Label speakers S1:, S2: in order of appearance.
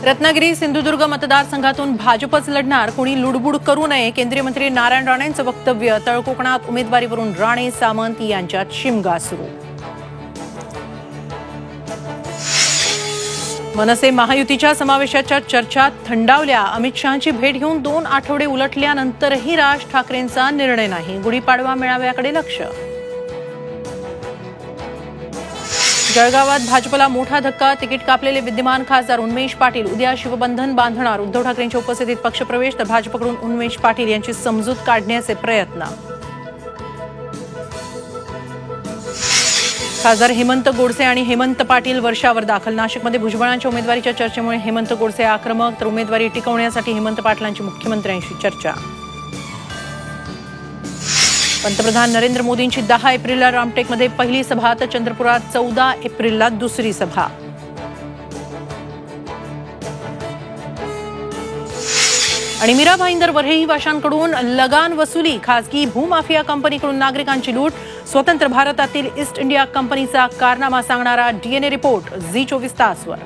S1: रत्नागिरी सिंधुदुर्ग मतदारसंघातून भाजपच लढणार, कोणी लुडबुड करू नये. केंद्रीय मंत्री नारायण राणेंचं वक्तव्य. तळकोकणात उमेदवारीवरून राणे सामंत यांच्यात शिमगा सुरू. मनसे महायुतीच्या समावेशाच्या चर्चा थंडावल्या. अमित शहांची भेट घेऊन 2 आठवडे उलटल्यानंतरही राज ठाकरेंचा निर्णय नाही. गुढीपाडवा मेळाव्याकडे लक्ष. जळगावात भाजपला मोठा धक्का. तिकीट कापलेले विद्यमान खासदार उन्मेष पाटील उद्या शिवबंधन बांधणार. उद्धव ठाकरेंच्या उपस्थितीत पक्षप्रवेश, तर भाजपकडून उन्मेष पाटील यांची समजूत काढण्याचे प्रयत्न. खासदार हेमंत गोडसे आणि हेमंत पाटील वर्षावर दाखल. नाशिकमध्ये भुजबळांच्या उमेदवारीच्या चर्चेमुळे हेमंत गोडसे आक्रमक, तर उमेदवारी टिकवण्यासाठी हेमंत पाटलांची मुख्यमंत्र्यांशी चर्चा. पंतप्रधान नरेंद्र मोदींची 10 एप्रिलला रामटेकमध्ये पहिली सभा, तर चंद्रपुरात 14 एप्रिलला दुसरी सभा. आणि मीरा भाईंदरवर रहिवाशांकडून लगान वसुली. खासगी भूमाफिया कंपनीकडून नागरिकांची लूट. स्वतंत्र भारतातील ईस्ट इंडिया कंपनीचा कारनामा सांगणारा DNA रिपोर्ट झी 24 तासवर.